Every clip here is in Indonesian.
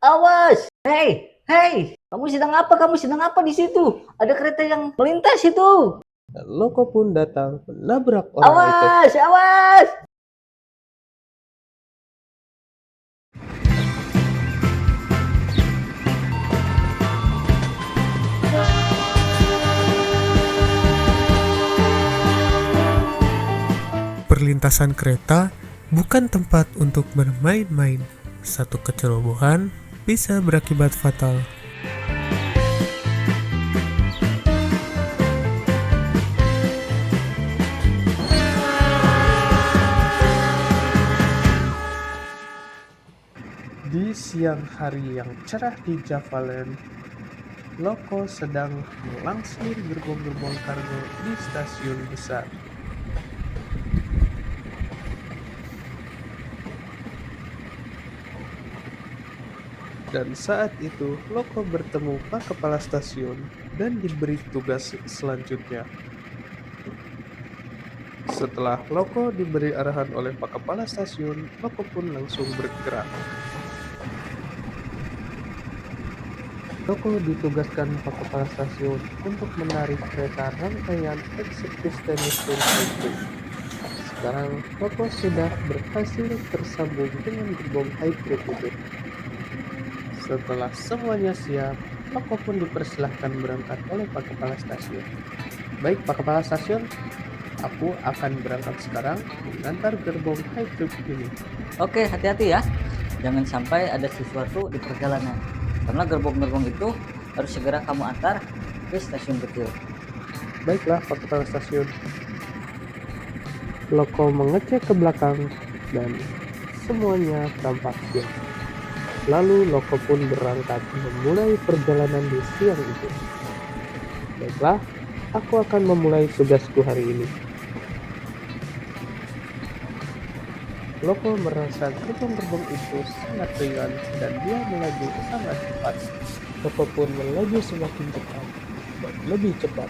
Awas! Hei, hei! Kamu sedang apa? Kamu sedang apa di situ? Ada kereta yang melintas itu. Dan Loko pun datang menabrak orang itu. Awas, awas! Perlintasan kereta bukan tempat untuk bermain-main. Satu kecerobohan bisa berakibat fatal. Di siang hari yang cerah di Javaland, Loko sedang melangsir gerbong-gerbong kargo di stasiun besar. Dan saat itu, Loko bertemu Pak Kepala Stasiun dan diberi tugas selanjutnya. Setelah Loko diberi arahan oleh Pak Kepala Stasiun, Loko pun langsung bergerak. Loko ditugaskan Pak Kepala Stasiun untuk menarik kereta rangkaian Executive Destination Highway. Sekarang Loko sudah berhasil tersambung dengan gerbong Highway itu. Setelah semuanya siap, Loko pun dipersilahkan berangkat oleh Pak Kepala Stasiun. Baik Pak Kepala Stasiun, aku akan berangkat sekarang mengantar gerbong Highway ini. Oke, hati-hati ya. Jangan sampai ada sesuatu di perjalanan. Karena gerbong-gerbong itu harus segera kamu antar ke stasiun kecil. Baiklah Pak Kepala Stasiun. Loko mengecek ke belakang dan semuanya tampak siap. Lalu Loko pun berangkat memulai perjalanan di siang itu. Baiklah, aku akan memulai tugasku hari ini. Loko merasa gerbong-gerbong itu sangat ringan dan dia melaju sangat cepat. Loko pun melaju semakin cepat dan lebih cepat.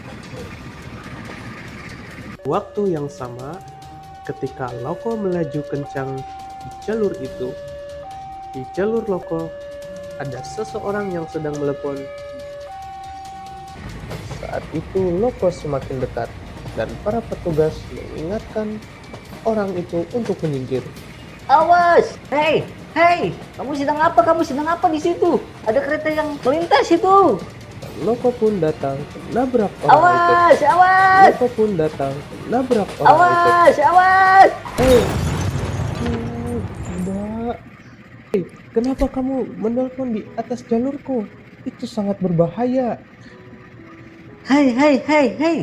Waktu yang sama, ketika Loko melaju kencang di jalur itu, di jalur Loko ada seseorang yang sedang melepon. Saat itu Loko semakin dekat dan para petugas mengingatkan orang itu untuk menyingkir. Awas! Hei, hei! Kamu sedang apa? Kamu sedang apa di situ? Ada kereta yang melintas itu. Loko pun datang menabrak orang itu. Awas, awas! Loko pun datang menabrak orang itu. Awas, awas! Hei, Mbak. Hei, kenapa kamu menelpon di atas jalurku? Itu sangat berbahaya. Hei, hei, hei, hei!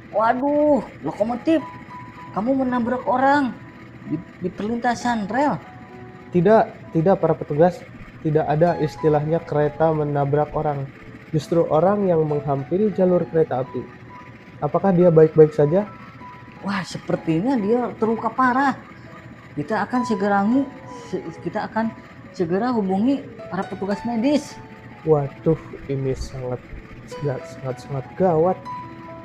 Waduh, lokomotif! Kamu menabrak orang di perlintasan rel. Tidak para petugas. Tidak ada istilahnya kereta menabrak orang. Justru orang yang menghampiri jalur kereta api. Apakah dia baik-baik saja? Wah, sepertinya dia terluka parah. Kita akan segera hubungi para petugas medis. Waduh, ini sangat gawat.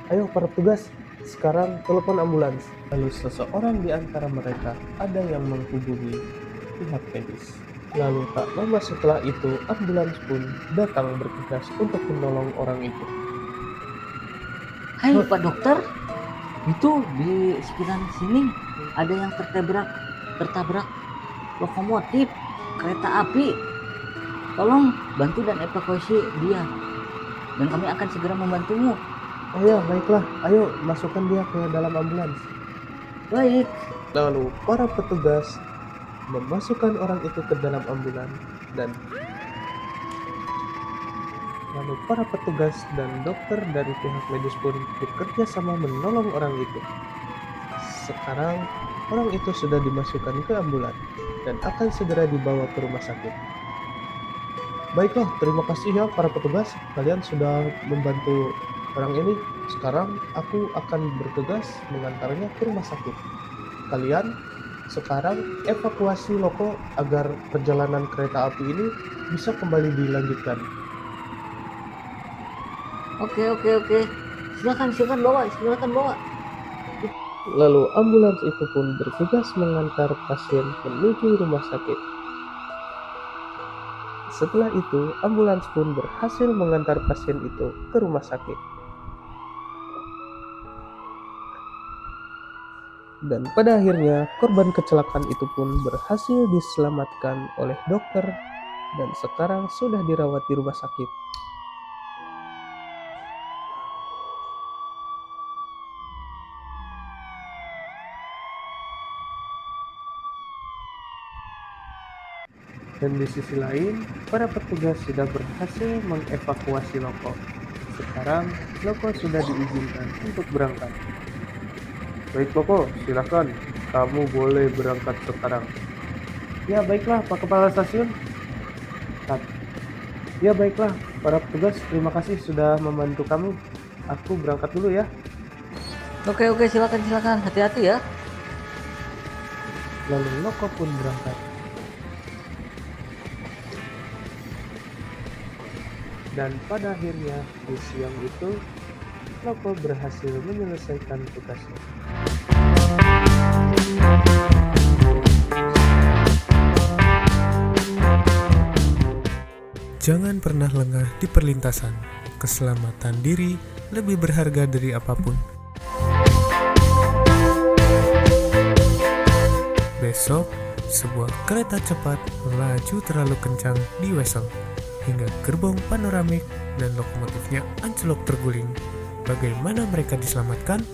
Ayo para petugas, sekarang telepon ambulans. Lalu seseorang di antara mereka ada yang menghubungi pihak medis. Lalu tak lama setelah itu, ambulans pun datang bertugas untuk menolong orang itu. Hai Pak Dokter, itu di sekitar sini ada yang tertabrak lokomotif kereta api. Tolong bantu dan evakuasi dia, dan kami akan segera membantumu. Oh ya, baiklah. Ayo masukkan dia ke dalam ambulans. Baik. Lalu para petugas memasukkan orang itu ke dalam ambulans dan lalu para petugas dan dokter dari pihak medis pun bekerja sama menolong orang itu. Sekarang orang itu sudah dimasukkan ke ambulans dan akan segera dibawa ke rumah sakit. Baiklah, terima kasih ya para petugas, kalian sudah membantu orang ini. Sekarang aku akan bertugas mengantarnya ke rumah sakit. Kalian sekarang evakuasi Loko agar perjalanan kereta api ini bisa kembali dilanjutkan. Oke. Silakan bawa. Lalu ambulans itu pun bertugas mengantar pasien menuju rumah sakit. Setelah itu, ambulans pun berhasil mengantar pasien itu ke rumah sakit. Dan pada akhirnya, korban kecelakaan itu pun berhasil diselamatkan oleh dokter dan sekarang sudah dirawat di rumah sakit. Dan di sisi lain, para petugas sudah berhasil mengevakuasi Loko. Sekarang, Loko sudah diizinkan untuk berangkat. Baik Loko, silakan. Kamu boleh berangkat sekarang. Ya baiklah Pak Kepala Stasiun. Cut. Ya baiklah, para petugas terima kasih sudah membantu kami. Aku berangkat dulu ya. Oke, silakan, hati-hati ya. Lalu Loko pun berangkat. Dan pada akhirnya di siang itu, Loko berhasil menyelesaikan tugasnya. Jangan pernah lengah di perlintasan. Keselamatan diri lebih berharga dari apapun. Besok, sebuah kereta cepat melaju terlalu kencang di Wesel, hingga gerbong panoramik dan lokomotifnya anjlok terguling. Bagaimana mereka diselamatkan?